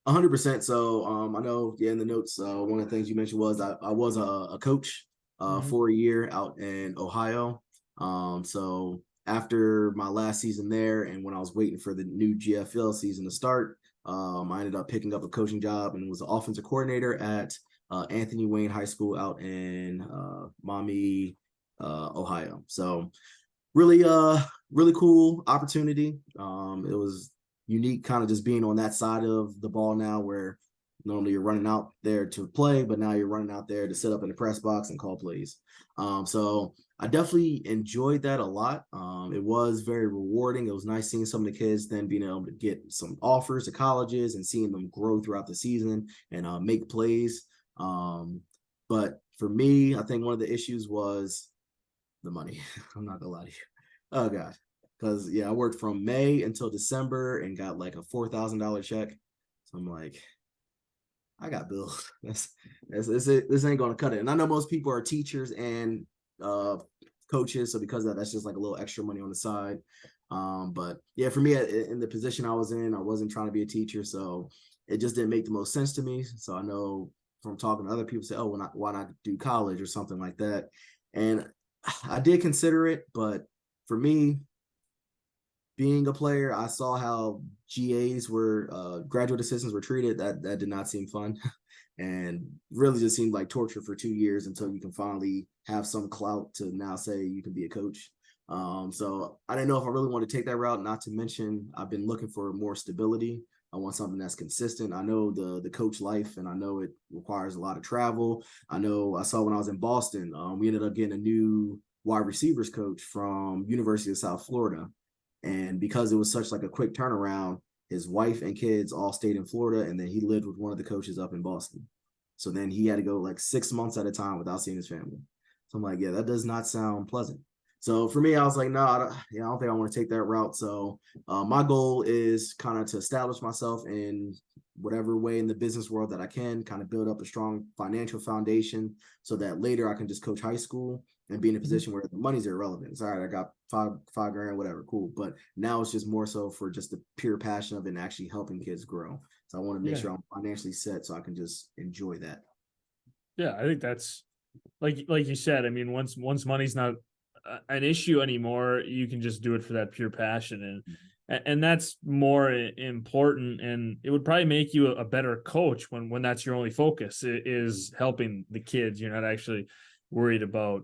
100%. So I know, yeah, in the notes, one of the things you mentioned was I was a coach for a year out in Ohio. So after my last season there, and when I was waiting for the new GFL season to start, I ended up picking up a coaching job and was an offensive coordinator at Anthony Wayne High School out in Maumee, Ohio. So really cool opportunity. It was unique kind of just being on that side of the ball now where normally you're running out there to play, but now you're running out there to sit up in the press box and call plays. So I definitely enjoyed that a lot. It was very rewarding. It was nice seeing some of the kids then being able to get some offers to colleges and seeing them grow throughout the season and make plays. But for me, I think one of the issues was the money. I'm not gonna lie to you. Oh God. Because yeah, I worked from May until December and got like a $4,000 check. So I'm like, I got bills. This ain't gonna cut it. And I know most people are teachers and coaches, so because of that, that's just like a little extra money on the side. But yeah, for me in the position I was in, I wasn't trying to be a teacher, so it just didn't make the most sense to me. So I know from talking to other people, say, oh, why not do college or something like that? And I did consider it, but for me, being a player, I saw how GAs were graduate assistants were treated. That did not seem fun, and really just seemed like torture for 2 years until you can finally have some clout to now say you can be a coach. So I didn't know if I really want to take that route. Not to mention, I've been looking for more stability. I want something that's consistent. I know the coach life, and I know it requires a lot of travel. I know I saw when I was in Boston, we ended up getting a new wide receivers coach from University of South Florida. And because it was such like a quick turnaround, his wife and kids all stayed in Florida, and then he lived with one of the coaches up in Boston. So then he had to go like 6 months at a time without seeing his family. So I'm like, yeah, that does not sound pleasant. So for me, I was like, no, I don't think I want to take that route. So my goal is kind of to establish myself in whatever way in the business world that I can, kind of build up a strong financial foundation so that later I can just coach high school and be in a position where the money's irrelevant. It's all right, I got five grand, whatever, cool. But now it's just more so for just the pure passion of it and actually helping kids grow. So I want to make Yeah. sure I'm financially set so I can just enjoy that. Yeah, I think that's like you said. I mean, once money's not an issue anymore, you can just do it for that pure passion, and that's more important. And it would probably make you a better coach when that's your only focus is helping the kids. You're not actually worried about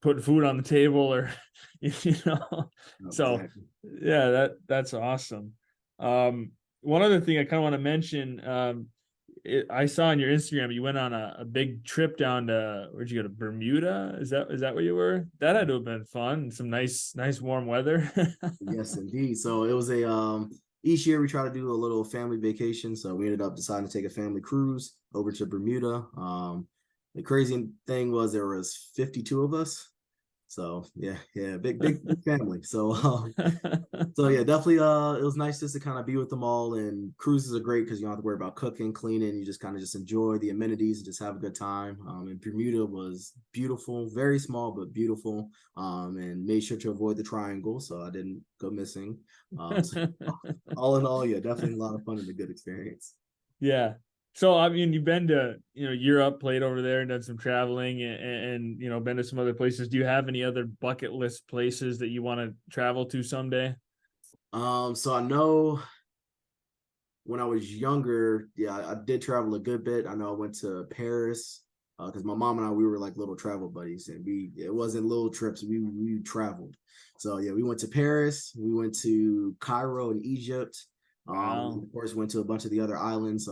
putting food on the table or you know. No, So exactly. yeah, that's awesome. One other thing I kind of want to mention. I saw on your Instagram you went on a big trip down to where'd you go to Bermuda? Is that where you were? That had to have been fun. Some nice warm weather. Yes, indeed. So it was a each year we try to do a little family vacation. So we ended up deciding to take a family cruise over to Bermuda. The crazy thing was there was 52 of us. So yeah, big family. So so yeah, definitely it was nice just to kind of be with them all. And cruises are great because you don't have to worry about cooking, cleaning. You just kind of just enjoy the amenities and just have a good time. And Bermuda was beautiful, very small but beautiful. And made sure to avoid the triangle so I didn't go missing. So all in all, yeah, definitely a lot of fun and a good experience. Yeah. So I mean, you've been to Europe, played over there, and done some traveling, and been to some other places. Do you have any other bucket list places that you want to travel to someday? So I know when I was younger, yeah, I did travel a good bit. I know I went to Paris because my mom and I we were like little travel buddies, and it wasn't little trips. We traveled. So yeah, we went to Paris. We went to Cairo in Egypt. Wow. Of course, went to a bunch of the other islands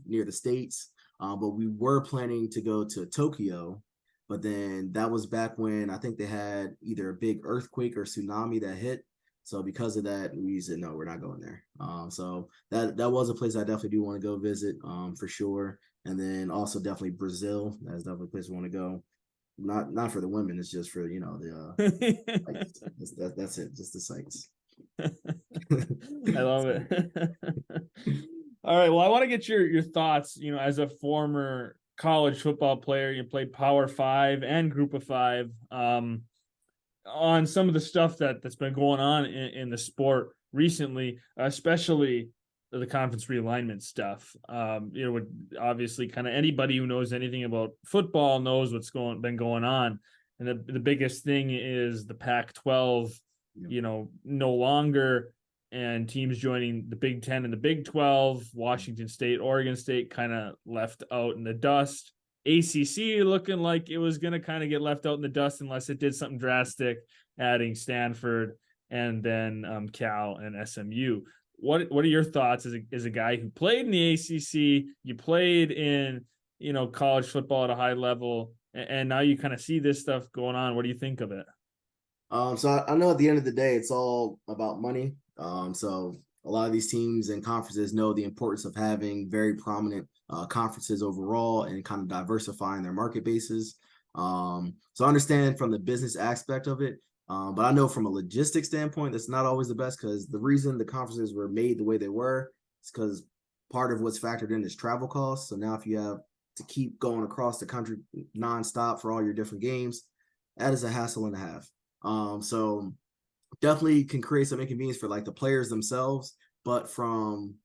near the states. But we were planning to go to Tokyo, but then that was back when I think they had either a big earthquake or tsunami that hit. So because of that, we said no, we're not going there. So that was a place I definitely do want to go visit for sure. And then also definitely Brazil. That's definitely a place I want to go. Not for the women. It's just for the sites. That's it. Just the sites. I love So, it. All right. Well, I want to get your thoughts, as a former college football player, you played Power Five and Group of Five, on some of the stuff that's been going on in the sport recently, especially the conference realignment stuff. Would obviously kind of anybody who knows anything about football knows what's been going on. And the biggest thing is the Pac-12, yeah. no longer, and teams joining the Big Ten and the Big 12, Washington State, Oregon State kind of left out in the dust. ACC looking like it was going to kind of get left out in the dust unless it did something drastic, adding Stanford and then Cal and SMU. What are your thoughts as a guy who played in the ACC? You played in college football at a high level, and now you kind of see this stuff going on. What do you think of it? So I know at the end of the day, it's all about money. So a lot of these teams and conferences know the importance of having very prominent conferences overall and kind of diversifying their market bases. So I understand from the business aspect of it, but I know from a logistics standpoint, that's not always the best because the reason the conferences were made the way they were is because part of what's factored in is travel costs. So now if you have to keep going across the country nonstop for all your different games, that is a hassle and a half. So definitely can create some inconvenience for like the players themselves, but from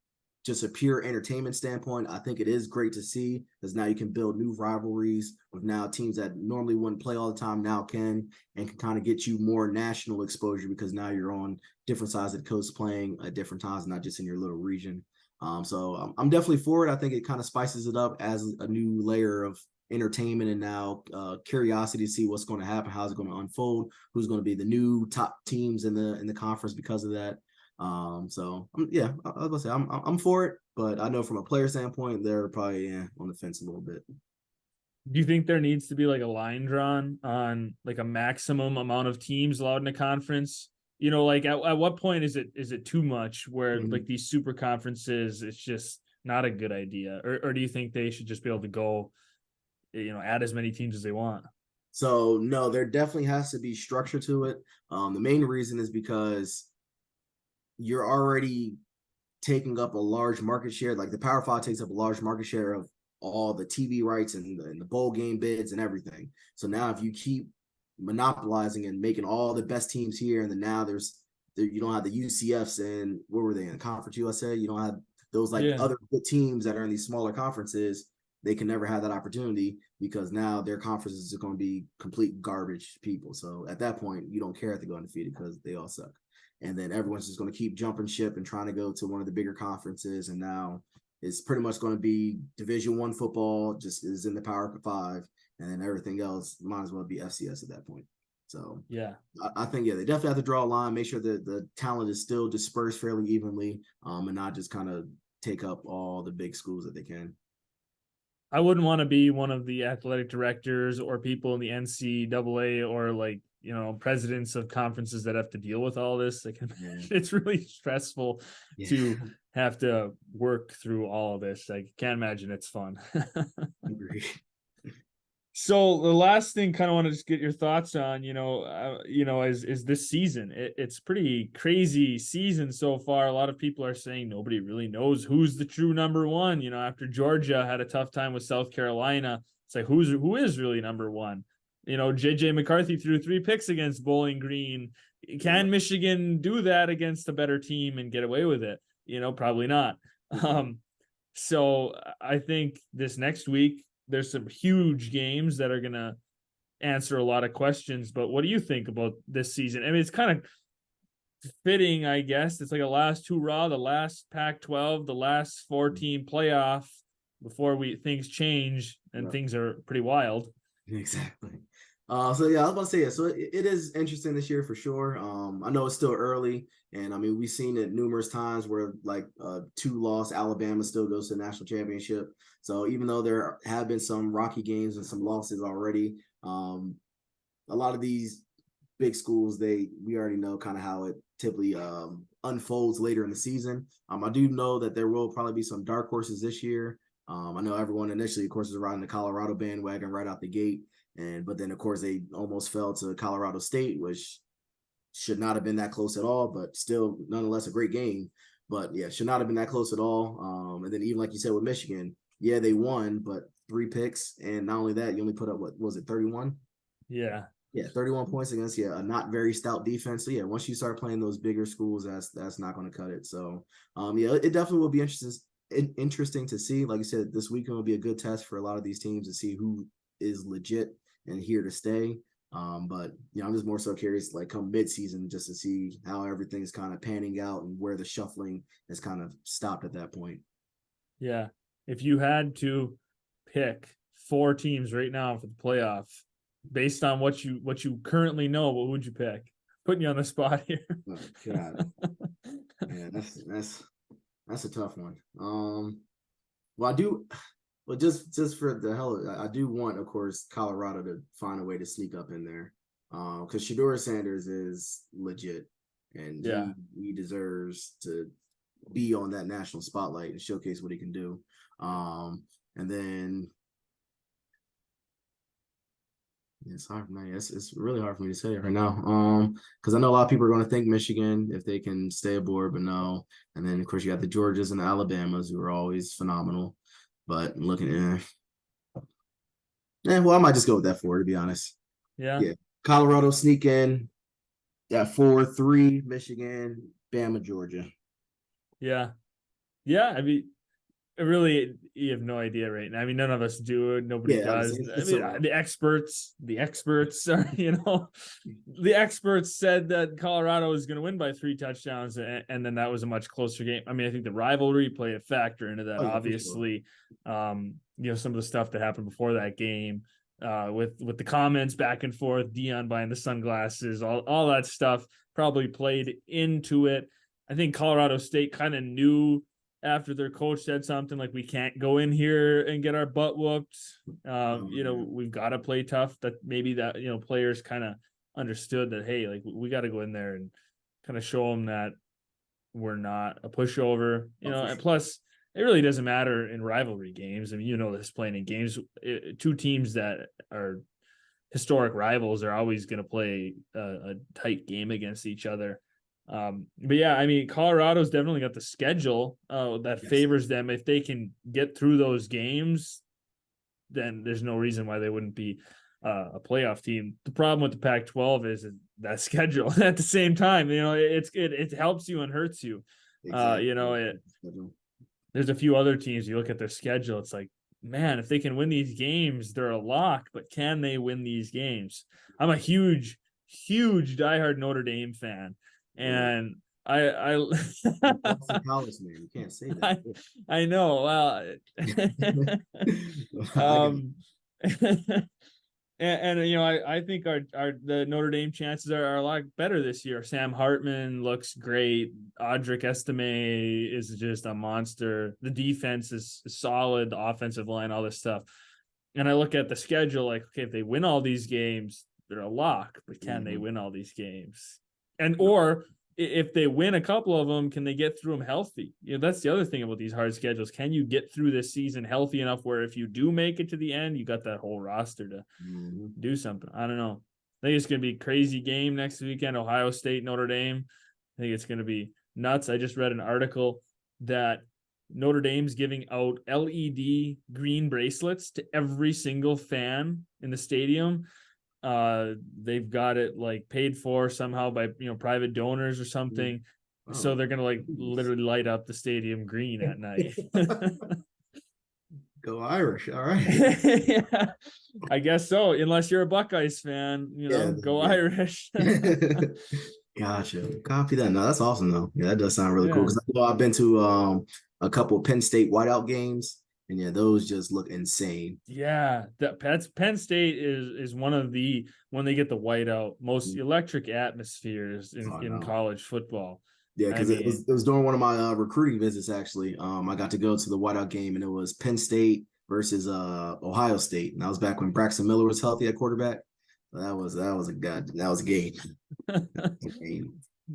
just a pure entertainment standpoint, I think it is great to see because now you can build new rivalries with now teams that normally wouldn't play all the time now can and can kind of get you more national exposure because now you're on different sides of the coast playing at different times, not just in your little region. So I'm definitely for it. I think it kind of spices it up as a new layer of entertainment and now curiosity to see what's going to happen, how's it going to unfold, who's going to be the new top teams in the conference because of that. So yeah, I was gonna say I'm for it, but I know from a player standpoint, they're probably on the fence a little bit. Do you think there needs to be like a line drawn on like a maximum amount of teams allowed in a conference? like at what point is it too much where Mhm. like these super conferences, it's just not a good idea? Or do you think they should just be able to go, add as many teams as they want? So no, there definitely has to be structure to it. The main reason is because you're already taking up a large market share. Like the Power Five takes up a large market share of all the TV rights and the bowl game bids and everything. So now if you keep monopolizing and making all the best teams here, and then now you don't have the UCFs and where were they in Conference USA? You don't have those like Yeah. other good teams that are in these smaller conferences. They can never have that opportunity because now their conferences are going to be complete garbage people. So at that point, you don't care if they go undefeated because they all suck. And then everyone's just going to keep jumping ship and trying to go to one of the bigger conferences. And now it's pretty much going to be Division I football, just is in the Power Five, and then everything else might as well be FCS at that point. So Yeah. I think they definitely have to draw a line, make sure that the talent is still dispersed fairly evenly, and not just kind of take up all the big schools that they can. I wouldn't want to be one of the athletic directors or people in the NCAA or like, presidents of conferences that have to deal with all this. Like, Yeah. it's really stressful Yeah. to have to work through all of this. I can't imagine it's fun. Agree. So the last thing, kind of want to just get your thoughts on, is this season. It's pretty crazy season so far. A lot of people are saying nobody really knows who's the true number one. After Georgia had a tough time with South Carolina, it's like who is really number one. JJ McCarthy threw 3 picks against Bowling Green. Yeah. Can Michigan do that against a better team and get away with it? Probably not. So I think this next week there's some huge games that are going to answer a lot of questions. But what do you think about this season? I mean, it's kind of fitting, I guess. It's like a last hurrah, the last Pac-12, the last 4-team playoff before things change, and Yeah. things are pretty wild. Exactly. So yeah, I was about to say, yeah, so it is interesting this year for sure. I know it's still early, and I mean we've seen it numerous times where like 2-loss Alabama still goes to the national championship. So even though there have been some rocky games and some losses already, a lot of these big schools, we already know kind of how it typically unfolds later in the season. I do know that there will probably be some dark horses this year. I know everyone initially, of course, is riding the Colorado bandwagon right out the gate, but then of course they almost fell to Colorado State, which should not have been that close at all, but still nonetheless a great game. But yeah, should not have been that close at all. And then even like you said with Michigan, yeah, they won, but 3 picks, and not only that, you only put up what was it, 31? Yeah. Yeah, 31 points against a not very stout defense. So yeah, once you start playing those bigger schools, that's not going to cut it. So yeah, it definitely will be interesting to see. Like I said, this weekend will be a good test for a lot of these teams to see who is legit and here to stay. But I'm just more so curious, like come mid-season, just to see how everything's kind of panning out and where the shuffling has kind of stopped at that point. Yeah. If you had to pick 4 teams right now for the playoff, based on what you currently know, what would you pick? Putting you on the spot here. Oh, God. Yeah, that's a tough one. Well, I do. Well, just for the hell of it, I do want, of course, Colorado to find a way to sneak up in there, because Shedeur Sanders is legit, and Yeah. he deserves to be on that national spotlight and showcase what he can do. And then it's hard, man. It's really hard for me to say right now. Because I know a lot of people are going to think Michigan if they can stay aboard, but no. And then of course you got the Georgias and the Alabamas who are always phenomenal. But looking at, well, I might just go with that 4 to be honest. Yeah. Yeah, Colorado sneak in. Yeah, 4-3 Michigan, Bama, Georgia. Yeah. Yeah. I mean, really, you have no idea right now. I mean, none of us do. Nobody Yeah, like I does. said, I it's mean, so the experts are, the experts said that Colorado was going to win by 3 touchdowns, and then that was a much closer game. I mean, I think the rivalry played a factor into that. oh yeah, for sure. Obviously, some of the stuff that happened before that game, with the comments back and forth, Dion buying the sunglasses, all that stuff probably played into it. I think Colorado State kind of knew after their coach said something like, we can't go in here and get our butt whooped. We've got to play tough. That maybe that, players kind of understood that, hey, like we got to go in there and kind of show them that we're not a pushover, Oh, for and sure. plus it really doesn't matter in rivalry games. I mean, this playing in games, two teams that are historic rivals are always going to play a tight game against each other. But yeah, I mean, Colorado's definitely got the schedule that Yes. favors them. If they can get through those games, then there's no reason why they wouldn't be a playoff team. The problem with the Pac-12 is that schedule. At the same time, it helps you and hurts you. Exactly. There's a few other teams. You look at their schedule, it's like, man, if they can win these games, they're a lock. But can they win these games? I'm a huge, huge diehard Notre Dame fan, Yeah. and I Boston College, man. You can't say I, that. I know. Well, I got um, and I think our the Notre Dame chances are a lot better this year. Sam Hartman looks great. Audric Estime is just a monster. The defense is solid. The offensive line, all this stuff. And I look at the schedule like, okay, if they win all these games, they're a lock. But can they win all these games? And or if they win a couple of them, can they get through them healthy? That's the other thing about these hard schedules. Can you get through this season healthy enough where if you do make it to the end, you got that whole roster to do something? I don't know. I think it's going to be a crazy game next weekend. Ohio State, Notre Dame. I think it's going to be nuts. I just read an article that Notre Dame's giving out LED green bracelets to every single fan in the stadium. They've got it like paid for somehow by private donors or something. So Oh, they're gonna like geez. literally light up the stadium green at night. Go Irish. All right. Yeah, I guess so. Unless you're a Buckeyes fan, Yeah. go Yeah. Irish. Gotcha. Copy that. No, that's awesome though. Yeah, that does sound really cool. Yeah. Because I've been to a couple Penn State whiteout games, and yeah, those just look insane. Yeah, Penn State is one of the when they get the whiteout most electric atmospheres Oh, in no. college football. Yeah, I because it mean, was during one of my recruiting visits actually. I got to go to the whiteout game, and it was Penn State versus Ohio State, and that was back when Braxton Miller was healthy at quarterback. So that was a game.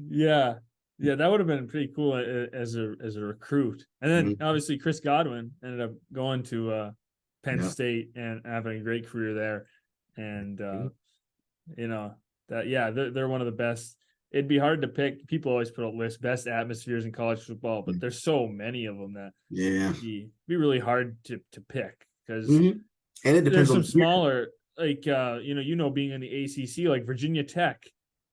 yeah, yeah, that would have been pretty cool as a recruit. And then Mhm. obviously Chris Godwin ended up going to Penn Yeah. State and having a great career there. And you know that yeah, they're one of the best. It'd be hard to pick. People always put a list best atmospheres in college football, but there's so many of them that Yeah. it'd be really hard to pick because Mhm. And it depends there's on some the year. smaller like being in the ACC like Virginia Tech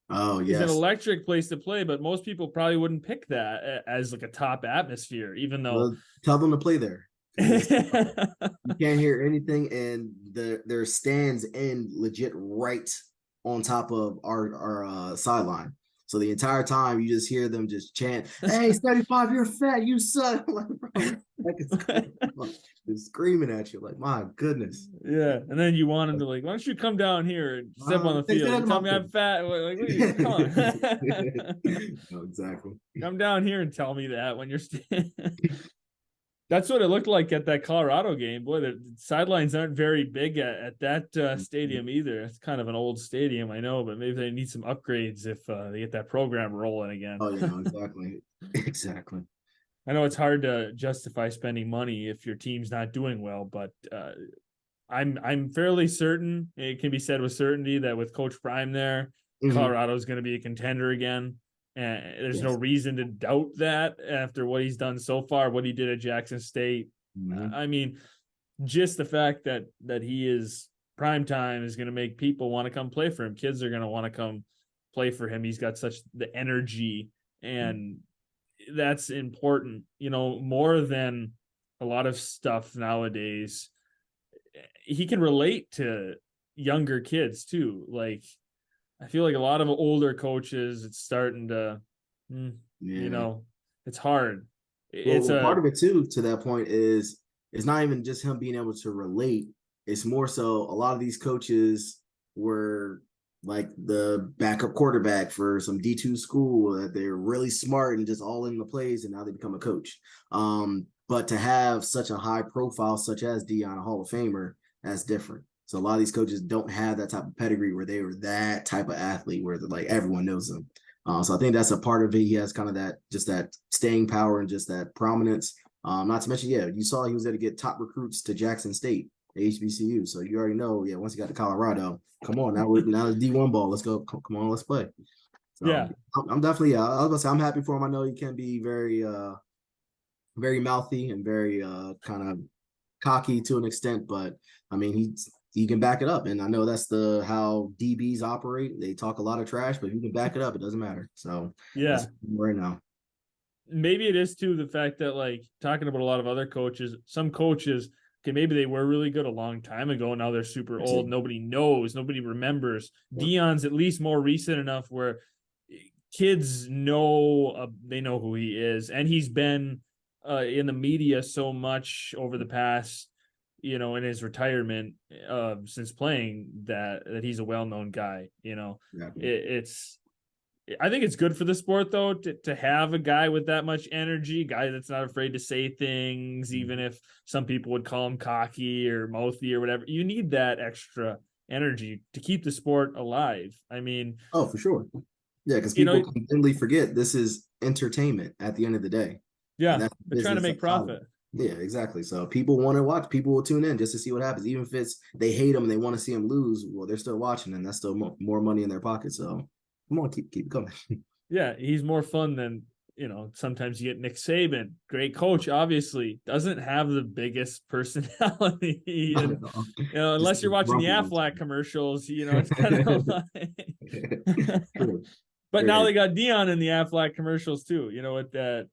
Oh, is an yes. electric place to play, but most people probably wouldn't pick that as like a top atmosphere, even though Well, tell them to play there because you can't hear anything, and their stands end legit right on top of our sideline. So the entire time you just hear them just chant, "Hey, 75, you're fat, you suck!" Like, bro, they're screaming at you. Like, my goodness. yeah, and then you want them to like, why don't you come down here and step on the Say field? that You in tell my me I'm face. fat. Like, what are you, come on, No, exactly. come down here and tell me that when you're. That's what it looked like at that Colorado game. Boy, the sidelines aren't very big at that stadium either. It's kind of an old stadium, I know, but maybe they need some upgrades if they get that program rolling again. Oh, yeah, no, exactly. Exactly. I know it's hard to justify spending money if your team's not doing well, but I'm fairly certain it can be said with certainty that with Coach Prime there, Colorado's going to be a contender again. And there's no Yes. reason to doubt that after what he's done so far, what he did at Jackson State. I mean, just the fact that he is prime time is going to make people want to come play for him. Kids are going to want to come play for him. He's got such the energy, and that's important, more than a lot of stuff nowadays. He can relate to younger kids too. Like I feel like a lot of older coaches, it's starting to, Yeah. it's hard. It's Well, part a of it too, to that point, is it's not even just him being able to relate. It's more so a lot of these coaches were like the backup quarterback for some D2 school that they're really smart and just all in the plays, and now they become a coach. But to have such a high profile, such as Dion, a Hall of Famer, that's different. So a lot of these coaches don't have that type of pedigree where they were that type of athlete where like everyone knows them. So I think that's a part of it. He has kind of that staying power and just that prominence. Not to mention, yeah, you saw he was able to get top recruits to Jackson State, HBCU. So you already know, yeah, once he got to Colorado, come on, now it's D1 ball. Let's go. Come on, let's play. So Yeah. I'm definitely, I was gonna say, I'm happy for him. I know he can be very mouthy and very kind of cocky to an extent, but I mean, he can back it up, and I know that's how DBs operate. They talk a lot of trash, but if you can back it up, it doesn't matter. So Yeah. that's right now. Maybe it is too the fact that, like, talking about a lot of other coaches, some coaches, okay, maybe they were really good a long time ago. Now they're super old. Nobody knows. Nobody remembers. Yeah. Dion's at least more recent enough where kids know, they know who he is, and he's been in the media so much over the past, in his retirement, since playing, that he's a well-known guy. Yeah. It's I think it's good for the sport, though, to have a guy with that much energy, guy that's not afraid to say things, even if some people would call him cocky or mouthy or whatever. You need that extra energy to keep the sport alive. I mean, Oh, for sure. Yeah, because you know, people completely forget this is entertainment at the end of the day, and yeah, that's the they're trying to business make outside of profit. it. Yeah, exactly. So people want to watch. People will tune in just to see what happens, even if they hate him and they want to see him lose. Well, they're still watching, and that's still more money in their pocket. So come on, keep it coming. Yeah, he's more fun than, sometimes you get Nick Saban, great coach, obviously, doesn't have the biggest personality. Not And, at all. Just unless you're watching the grumpy all Aflac commercials, it's kind of like. True. But now Very. they got Dion in the Aflac commercials too. With that,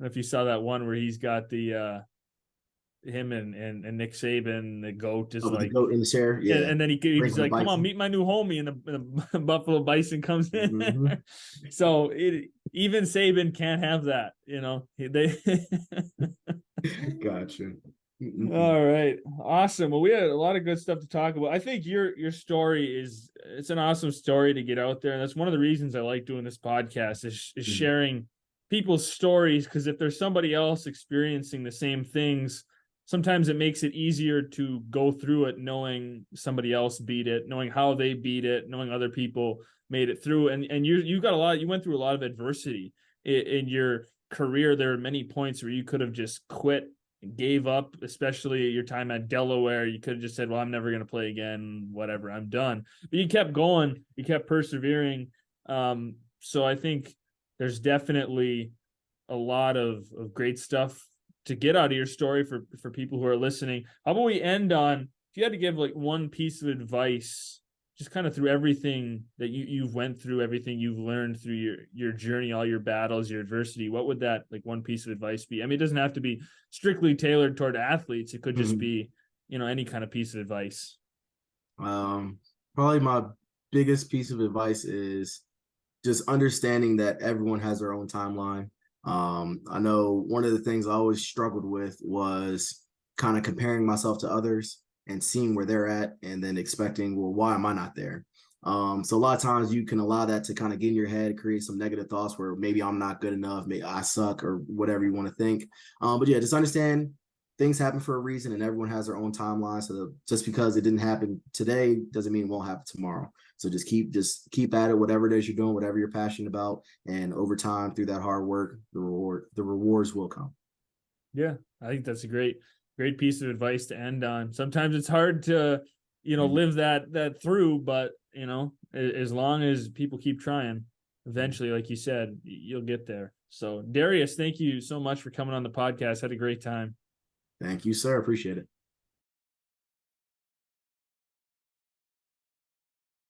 if you saw that one where he's got the him and Nick Saban, the goat, is Oh, with the like, goat in the chair. Yeah. and then he's Drinking the like, "Come on, bison. meet my new homie," and the Buffalo Bison comes Mm-hmm. in. So even Saban can't have that. They. Gotcha. Mm-mm-mm. All right, awesome. Well, we had a lot of good stuff to talk about. I think your story it's an awesome story to get out there, and that's one of the reasons I like doing this podcast is sharing people's stories, because if there's somebody else experiencing the same things, sometimes it makes it easier to go through it knowing somebody else beat it, knowing how they beat it, knowing other people made it through. And you went through a lot of adversity in your career. There are many points where you could have just quit, gave up, especially your time at Delaware. You could have just said, well, I'm never going to play again, whatever, I'm done. But you kept going, you kept persevering. So I think there's definitely a lot of great stuff to get out of your story for people who are listening. How about we end on, if you had to give like one piece of advice, just kind of through everything that you've went through, everything you've learned through your journey, all your battles, your adversity, what would that, like, one piece of advice be? I mean, it doesn't have to be strictly tailored toward athletes. It could just Mhm. be, any kind of piece of advice. Probably my biggest piece of advice is just understanding that everyone has their own timeline. I know one of the things I always struggled with was kind of comparing myself to others and seeing where they're at and then expecting, well, why am I not there? So a lot of times you can allow that to kind of get in your head, create some negative thoughts where maybe I'm not good enough, maybe I suck, or whatever you want to think. But yeah, just understand things happen for a reason and everyone has their own timeline. So just because it didn't happen today doesn't mean it won't happen tomorrow. So just keep at it, whatever it is you're doing, whatever you're passionate about. And over time, through that hard work, the rewards will come. Yeah, I think that's a great piece of advice to end on. Sometimes it's hard to, live that through, but as long as people keep trying, eventually, like you said, you'll get there. So Darius, thank you so much for coming on the podcast. Had a great time. Thank you, sir. Appreciate it.